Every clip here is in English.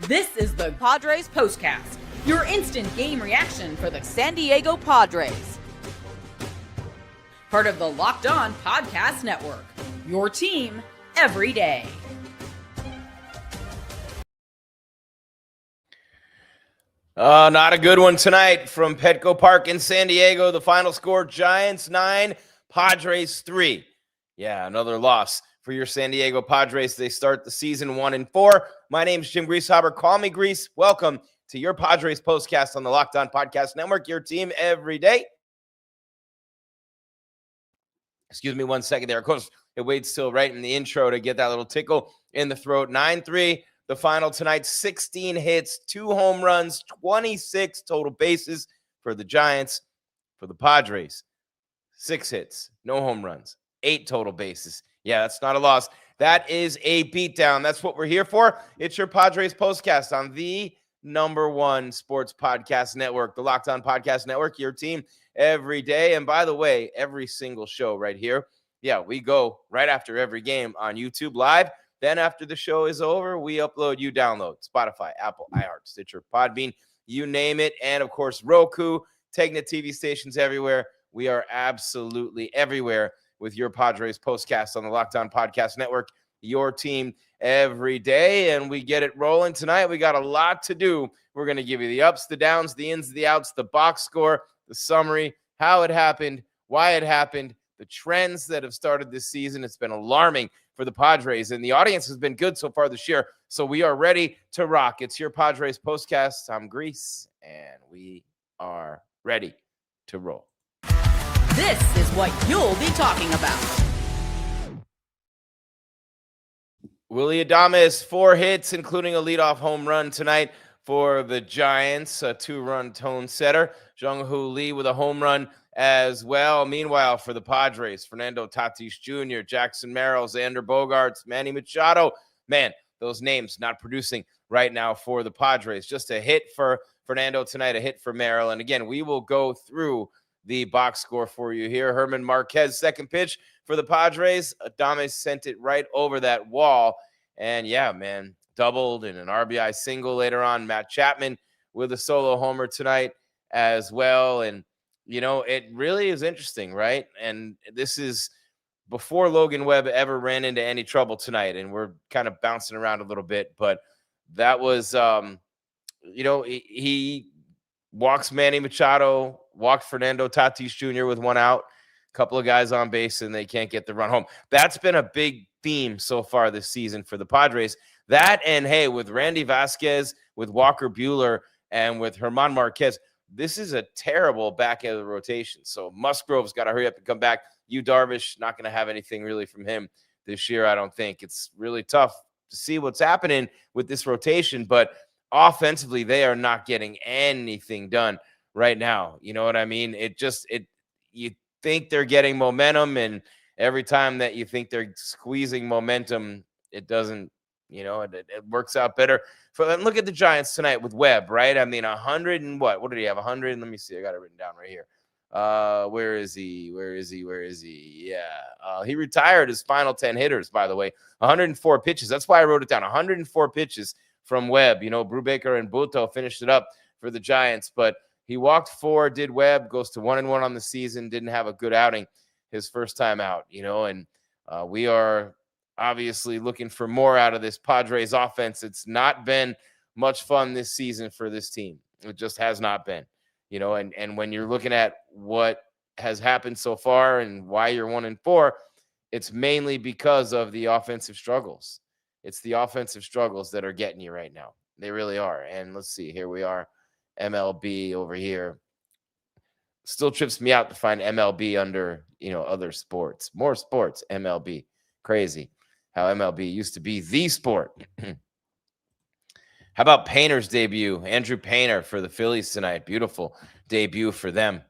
This is the Padres Postcast, your instant game reaction for the San Diego Padres. Part of the Locked On Podcast Network, your team every day. Not a good one tonight from Petco Park in San Diego. The final score, Giants 9, Padres 3. Yeah, another loss for your San Diego Padres. They start the season 1-4. My name's Jim Greasehaber. Call me Grease. Welcome to your Padres Postcast on the Locked On Podcast Network, your team every day. Excuse me 1 second there. Of course, it waits till right in the intro to get that little tickle in the throat. 9-3. The final tonight, 16 hits, 2 home runs, 26 total bases for the Giants. For the Padres, 6 hits, no home runs, 8 total bases. Yeah, that's not a loss. That is a beatdown. That's what we're here for. It's your Padres Postcast on the #1 sports podcast network, the Locked On Podcast Network, your team every day. And by the way, every single show right here, yeah, we go right after every game on YouTube Live. Then after the show is over, we upload, you download Spotify, Apple, iHeart, Stitcher, Podbean, you name it. And, of course, Roku, Tegna TV stations everywhere. We are absolutely everywhere with your Padres Postcast on the Locked On Podcast Network, your team every day. And we get it rolling tonight. We got a lot to do. We're going to give you the ups, the downs, the ins, the outs, the box score, the summary, how it happened, why it happened, the trends that have started this season. It's been alarming for the Padres, and the audience has been good so far this year. So we are ready to rock. It's your Padres Postcast. I'm Grease, and we are ready to roll. This is what you'll be talking about. Willy Adames, 4 hits, including a leadoff home run tonight for the Giants, a 2-run tone setter. Jung-Hoo Lee with a home run as well. Meanwhile, for the Padres, Fernando Tatis Jr., Jackson Merrill, Xander Bogaerts, Manny Machado. Man, those names not producing right now for the Padres. Just a hit for Fernando tonight, a hit for Merrill. And again, we will go through the box score for you here. Herman Marquez, second pitch for the Padres. Adames sent it right over that wall. And yeah, man, doubled and an RBI single later on. Matt Chapman with a solo homer tonight as well. And, you know, it really is interesting, right? And this is before Logan Webb ever ran into any trouble tonight. And we're kind of bouncing around a little bit. But that was, you know, he walks Manny Machado, walked Fernando Tatis Jr. with 1 out, a couple of guys on base, and they can't get the run home. That's been a big theme so far this season for the Padres. That and, hey, with Randy Vasquez, with Walker Buehler, and with Herman Marquez, this is a terrible back end of the rotation. So Musgrove's got to hurry up and come back. Yu Darvish, not going to have anything really from him this year, I don't think. It's really tough to see what's happening with this rotation, but offensively, they are not getting anything done right now. You know what I mean? You think they're getting momentum, and every time that you think they're squeezing momentum, it doesn't, you know, it works out better. Look at the Giants tonight with Webb, right? I mean, 100 and what? What did he have? 100? Let me see. I got it written down right here. Where is he? Yeah. He retired his final 10 hitters, by the way. 104 pitches. That's why I wrote it down. 104 pitches from Webb. You know, Brubaker and Butto finished it up for the Giants, but he walked 4, did Webb, goes to 1-1 on the season, didn't have a good outing his first time out, you know, and we are obviously looking for more out of this Padres offense. It's not been much fun this season for this team. It just has not been, you know, and when you're looking at what has happened so far and why you're 1-4, it's mainly because of the offensive struggles. It's the offensive struggles that are getting you right now. They really are. And let's see, here we are, MLB over here. Still trips me out to find MLB under, you know, other sports. More sports, MLB. Crazy how MLB used to be the sport. How about Painter's debut? Andrew Painter for the Phillies tonight. Beautiful debut for them.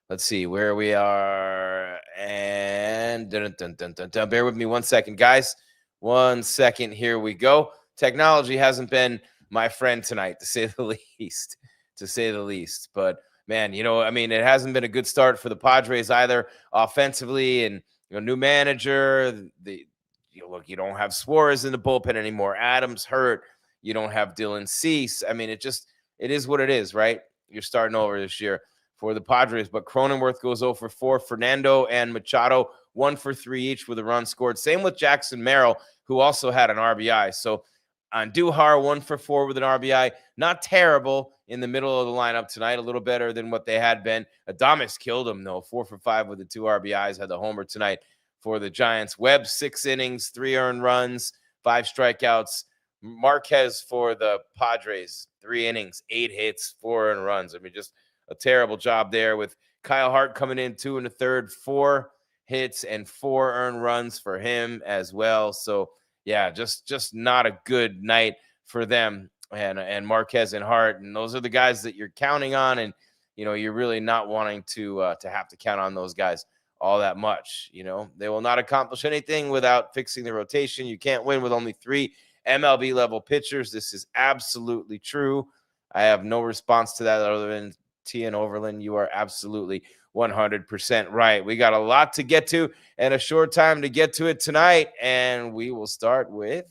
Let's see where we are. And bear with me 1 second, guys. 1 second. Here we go. Technology hasn't been my friend tonight, to say the least. But, man, you know, I mean, it hasn't been a good start for the Padres either offensively. And, you know, new manager. Look, you don't have Suarez in the bullpen anymore. Adams hurt. You don't have Dylan Cease. I mean, it is what it is, right? You're starting over this year for the Padres, but Cronenworth goes 0 for 4. Fernando and Machado 1 for 3 each with a run scored. Same with Jackson Merrill, who also had an RBI. So Andujar 1 for 4 with an RBI. Not terrible in the middle of the lineup tonight. A little better than what they had been. Adames killed him, though. 4 for 5 with the 2 RBIs. Had the homer tonight for the Giants. Webb, 6 innings, 3 earned runs, 5 strikeouts. Marquez for the Padres, 3 innings, 8 hits, 4 earned runs. I mean, just a terrible job there with Kyle Hart coming in 2 1/3, 4 hits and 4 earned runs for him as well. So yeah, just not a good night for them and Marquez and Hart. And those are the guys that you're counting on. And, you're really not wanting to have to count on those guys all that much. They will not accomplish anything without fixing the rotation. You can't win with only 3 MLB level pitchers. This is absolutely true. I have no response to that other than Tian Overland. You are absolutely 100% right. We got a lot to get to and a short time to get to it tonight. And we will start with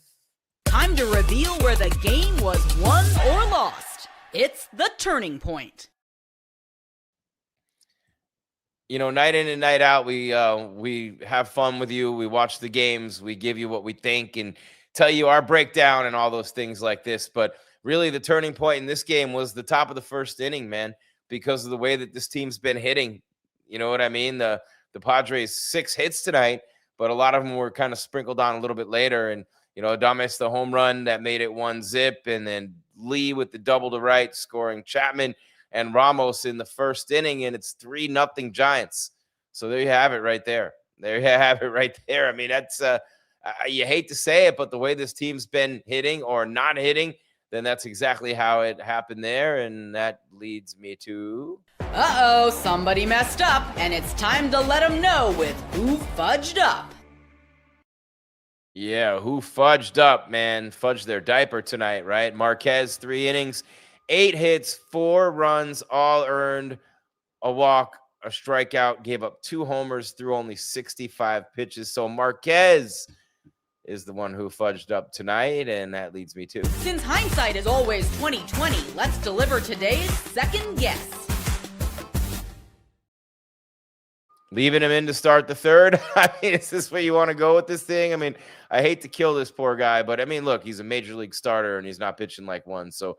time to reveal where the game was won or lost. It's the turning point. Night in and night out, we have fun with you. We watch the games. We give you what we think and tell you our breakdown and all those things like this. But really, the turning point in this game was the top of the first inning, man, because of the way that this team's been hitting. You know what I mean? The Padres 6 hits tonight, but a lot of them were kind of sprinkled on a little bit later. And, Adames, the home run that made it 1-0, and then Lee with the double to right, scoring Chapman and Ramos in the first inning, and it's 3-0 Giants. So there you have it right there. There you have it right there. I mean, that's you hate to say it, but the way this team's been hitting or not hitting, then that's exactly how it happened there. And that leads me to... Uh-oh, somebody messed up, and it's time to let them know with who fudged up. Yeah, who fudged up, man? Fudged their diaper tonight, right? Marquez, 3 innings, 8 hits, 4 runs, all earned, a walk, a strikeout, gave up 2 homers through only 65 pitches. So Marquez is the one who fudged up tonight, and that leads me to... Since hindsight is always 20/20, let's deliver today's second guess. Leaving him in to start the third. I mean, is this where you want to go with this thing? I mean, I hate to kill this poor guy, but I mean, look, he's a major league starter and he's not pitching like one. So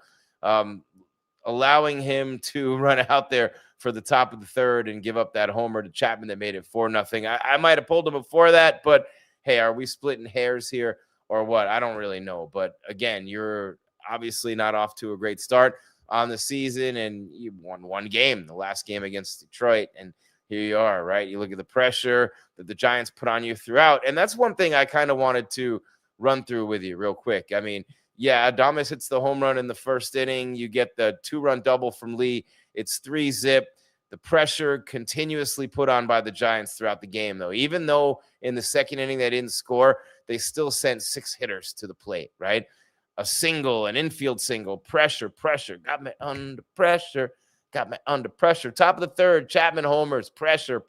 allowing him to run out there for the top of the third and give up that homer to Chapman that made it 4-0. I might have pulled him before that, but hey, are we splitting hairs here or what? I don't really know. But again, you're obviously not off to a great start on the season, and you won 1 game, the last game against Detroit, and here you are, right? You look at the pressure that the Giants put on you throughout. And that's one thing I kind of wanted to run through with you real quick. I mean, yeah, Adames hits the home run in the first inning. You get the 2-run double from Lee. It's 3-0. The pressure continuously put on by the Giants throughout the game, though. Even though in the second inning they didn't score, they still sent 6 hitters to the plate, right? A single, an infield single, pressure. Got me under pressure. Top of the third, Chapman homers, pressure.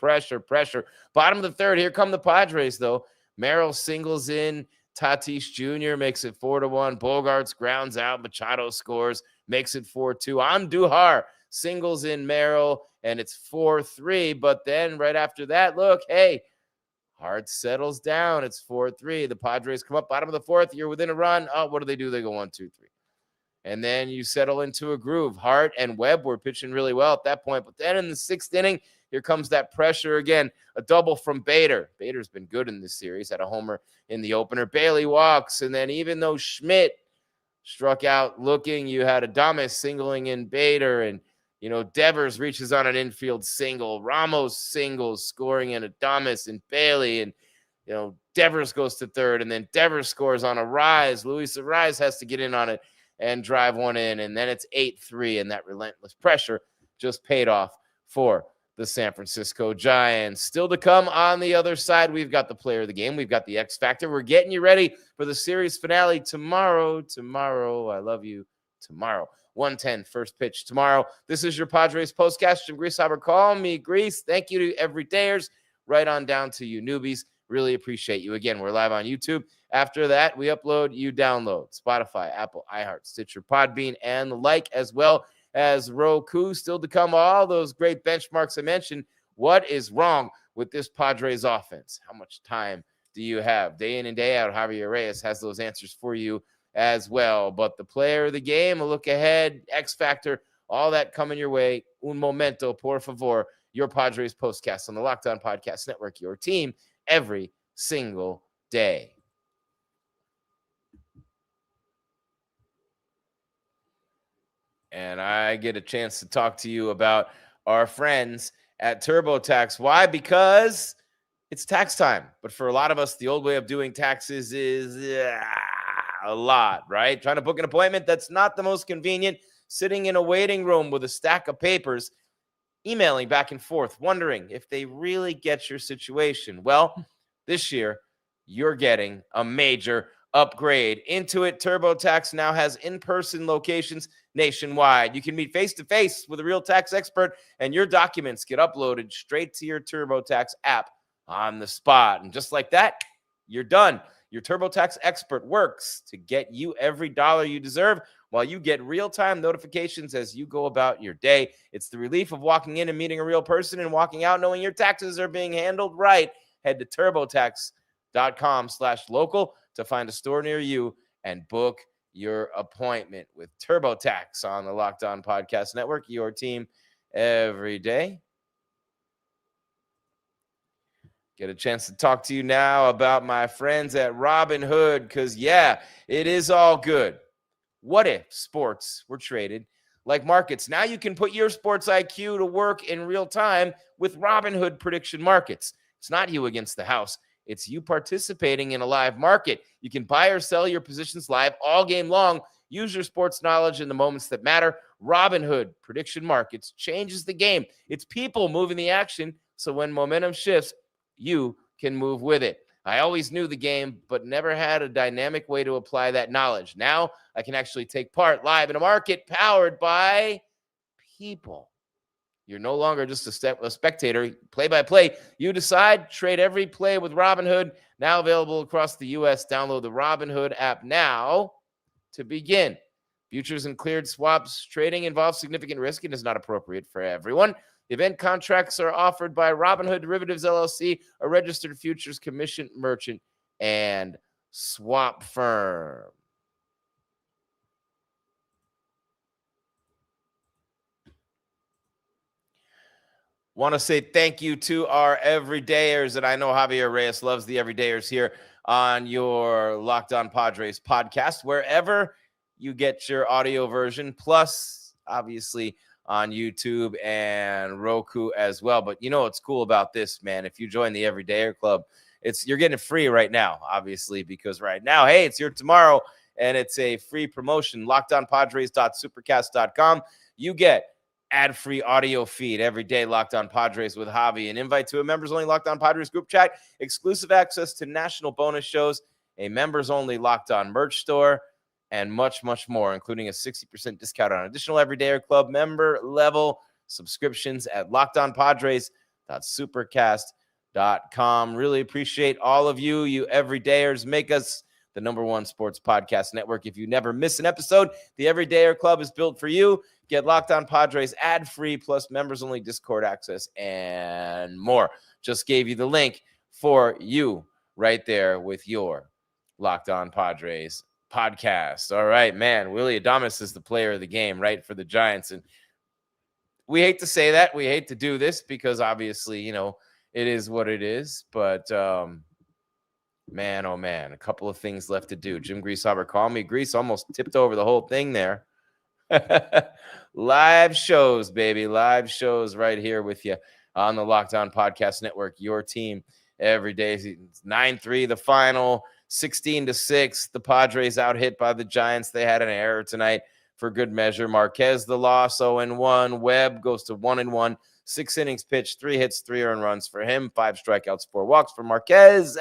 Bottom of the third, here come the Padres, though. Merrill singles in. Tatis Jr. makes it 4-1. Bogaerts grounds out. Machado scores, makes it 4-2. Andujar singles in Merrill, and it's 4-3. But then right after that, look, hey, Hart settles down. It's 4-3. The Padres come up bottom of the fourth. You're within a run. Oh, what do? They go 1-2-3. And then you settle into a groove. Hart and Webb were pitching really well at that point. But then in the 6th inning, here comes that pressure again. A double from Bader. Bader's been good in this series. Had a homer in the opener. Bailey walks. And then even though Schmidt struck out looking, you had Adames singling in Bader. And, Devers reaches on an infield single. Ramos singles, scoring in Adames and Bailey. And, Devers goes to third. And then Devers scores on a rise. Luis Ariz has to get in on it and drive one in, and then it's 8-3, and that relentless pressure just paid off for the San Francisco Giants. Still to come on the other side, we've got the player of the game. We've got the X Factor. We're getting you ready for the series finale tomorrow. I love you. Tomorrow, 1:10, first pitch tomorrow. This is your Padres Postcast. Jim Greasehaber, call me Grease. Thank you to everydayers, right on down to you newbies. Really appreciate you. Again, we're live on YouTube. After that, we upload, you download Spotify, Apple, iHeart, Stitcher, Podbean, and the like, as well as Roku. Still to come, all those great benchmarks I mentioned. What is wrong with this Padres offense? How much time do you have? Day in and day out, Javier Reyes has those answers for you as well. But the player of the game, a look ahead, X Factor, all that coming your way. Un momento, por favor. Your Padres postcast on the Locked On Podcast Network, your team every single day. And I get a chance to talk to you about our friends at TurboTax. Why? Because it's tax time. But for a lot of us, the old way of doing taxes is a lot, right? Trying to book an appointment, that's not the most convenient. Sitting in a waiting room with a stack of papers, emailing back and forth, wondering if they really get your situation. Well, this year, you're getting a major upgrade. Intuit TurboTax now has in-person locations nationwide. You can meet face-to-face with a real tax expert, and your documents get uploaded straight to your TurboTax app on the spot. And just like that, you're done. Your TurboTax expert works to get you every dollar you deserve, while you get real-time notifications as you go about your day. It's the relief of walking in and meeting a real person and walking out knowing your taxes are being handled right. Head to turbotax.com/local to find a store near you and book your appointment with TurboTax on the Locked On Podcast Network, your team every day. Get a chance to talk to you now about my friends at Robinhood, because, yeah, it is all good. What if sports were traded like markets? Now you can put your sports IQ to work in real time with Robinhood prediction markets. It's not you against the house. It's you participating in a live market. You can buy or sell your positions live all game long. Use your sports knowledge in the moments that matter. Robinhood prediction markets changes the game. It's people moving the action, so when momentum shifts, you can move with it. I always knew the game, but never had a dynamic way to apply that knowledge. Now I can actually take part live in a market powered by people. You're no longer just a spectator, play-by-play. You decide, trade every play with Robinhood, now available across the U.S. Download the Robinhood app now to begin. Futures and cleared swaps trading involves significant risk and is not appropriate for everyone. Event contracts are offered by Robinhood Derivatives LLC, a registered futures commission merchant and swap firm. Want to say thank you to our everydayers, and I know Javier Reyes loves the everydayers here on your Locked On Padres podcast, wherever you get your audio version, plus obviously on YouTube and Roku as well. But you know what's cool about this, man? If you join the Everydayer Club, you're getting it free right now, obviously, because right now, hey, it's your tomorrow, and it's a free promotion. LockedOnPadres.supercast.com. You get ad-free audio feed every day, Locked On Padres with Javi, an invite to a members-only Locked On Padres group chat, exclusive access to national bonus shows, a members-only Locked On merch store, and much, much more, including a 60% discount on additional Everydayer Club member-level subscriptions at LockedOnPadres.supercast.com. Really appreciate all of you. You everydayers make us the #1 sports podcast network. If you never miss an episode, the Everydayer Club is built for you. Get Locked On Padres ad-free, plus members-only Discord access and more. Just gave you the link for you right there with your Locked On Padres podcast. All right, man. Willy Adames is the player of the game, right, for the Giants. And we hate to say that. We hate to do this because obviously, you know, it is what it is. But, man, oh, man, a couple of things left to do. Jim Greasehaber, call me. Grease almost tipped over the whole thing there. Live shows, baby. Live shows right here with you on the Locked On Podcast Network. Your team every day. It's 9-3, the final. 16-6, the Padres out hit by the Giants. They had an error tonight for good measure. Marquez, the loss, 0-1. Webb goes to 1-1. 6 innings pitched, 3 hits, 3 earned runs for him. 5 strikeouts, 4 walks for Marquez.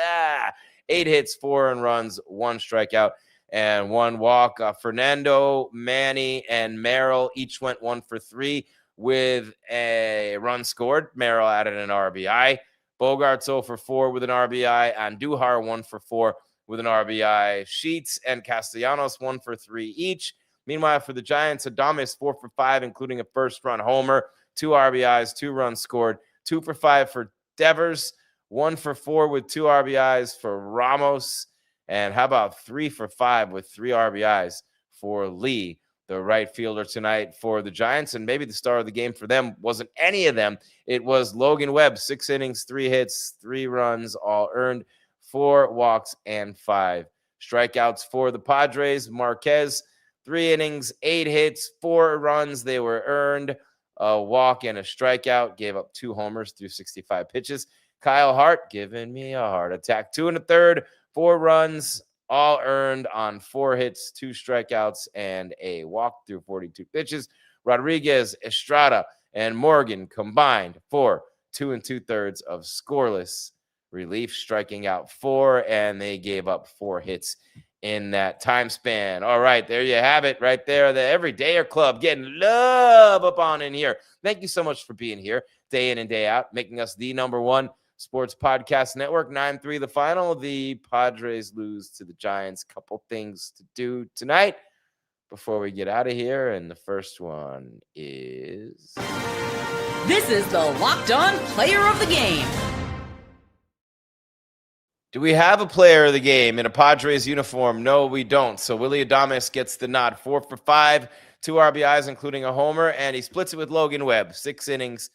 8 hits, 4 earned runs, 1 strikeout, and 1 walk. Fernando, Manny, and Merrill each went 1 for 3 with a run scored. Merrill added an RBI. Bogaerts 0 for 4 with an RBI. Andujar 1 for 4 with an RBI. Sheets and Castellanos 1 for 3 each. Meanwhile, for the Giants, Adames 4 for 5, including a first-run homer, 2 RBIs, 2 runs scored, 2 for 5 for Devers, 1 for 4 with 2 RBIs for Ramos, and how about 3 for 5 with 3 RBIs for Lee, the right fielder tonight for the Giants. And maybe the star of the game for them wasn't any of them. It was Logan Webb, 6 innings, 3 hits, 3 runs, all earned, 4 walks, and 5 strikeouts for the Padres. Marquez, 3 innings, 8 hits, 4 runs. They were earned, a walk and a strikeout. Gave up 2 homers through 65 pitches. Kyle Hart giving me a heart attack. 2 1/3, 4 runs, all earned on 4 hits, 2 strikeouts, and a walk through 42 pitches. Rodriguez, Estrada, and Morgan combined for 2 2/3 of scoreless relief, striking out 4, and they gave up 4 hits in that time span. All right, there you have it right there. The Everydayer Club getting love up on in here. Thank you so much for being here day in and day out, making us the #1 sports podcast network. 9-3 the final. The Padres lose to the Giants. Couple things to do tonight before we get out of here, and the first one is... This is the Locked On Player of the Game. Do we have a player of the game in a Padres uniform? No, we don't. So Willy Adames gets the nod. 4 for 5, 2 RBIs, including a homer, and he splits it with Logan Webb. 6 innings,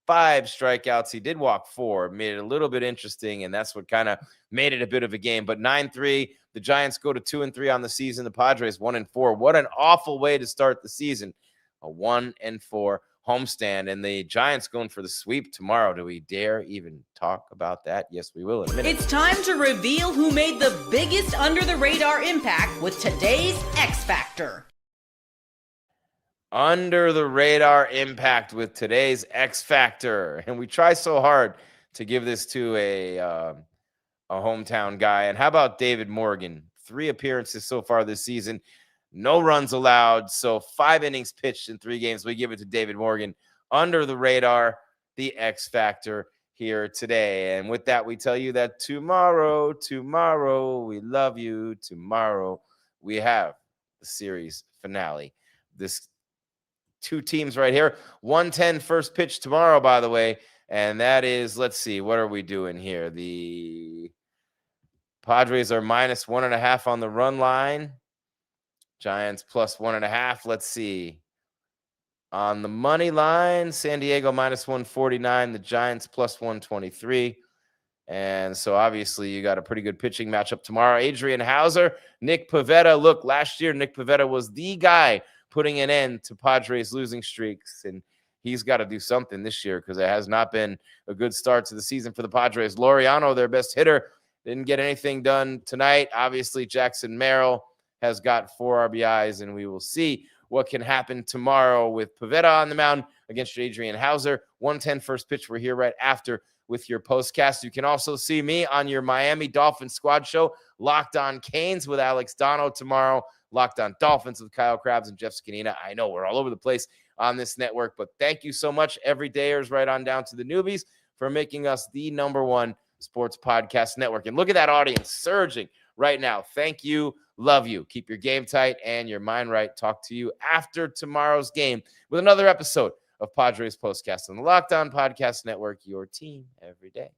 5 strikeouts. He did walk 4, made it a little bit interesting, and that's what kind of made it a bit of a game. But 9-3, the Giants go to 2-3 on the season. The Padres 1-4. What an awful way to start the season. A 1-4 homestand, and the Giants going for the sweep tomorrow. Do we dare even talk about that? Yes, we will in a minute. It's time to reveal who made the biggest under-the-radar impact with today's X Factor. Under the radar impact with today's X Factor. And we try so hard to give this to a hometown guy. And how about David Morgan? 3 appearances so far this season. No runs allowed. So 5 innings pitched in 3 games. We give it to David Morgan. Under the radar, the X Factor here today. And with that, we tell you that tomorrow, we love you. Tomorrow, we have the series finale. This 2 teams right here. 1:10 first pitch tomorrow, by the way. And that is, let's see, what are we doing here? The Padres are -1.5 on the run line. Giants +1.5. Let's see. On the money line, San Diego -149. The Giants +123. And so obviously you got a pretty good pitching matchup tomorrow. Adrian Hauser, Nick Pivetta. Look, last year Nick Pivetta was the guy putting an end to Padres losing streaks. And he's got to do something this year because it has not been a good start to the season for the Padres. Laureano, their best hitter, didn't get anything done tonight. Obviously, Jackson Merrill has got 4 RBIs, and we will see what can happen tomorrow with Pivetta on the mound against Adrian Hauser. 1:10 first pitch. We're here right after with your postcast. You can also see me on your Miami Dolphins squad show, Locked On Canes with Alex Dono tomorrow, Locked On Dolphins with Kyle Krabs and Jeff Scanina. I know we're all over the place on this network, but thank you so much, everydayers, right on down to the newbies, for making us the #1 sports podcast network. And look at that audience surging right now. Thank you. Love you. Keep your game tight and your mind right. Talk to you after tomorrow's game with another episode of Padres Postcast on the Locked On Podcast Network, your team every day.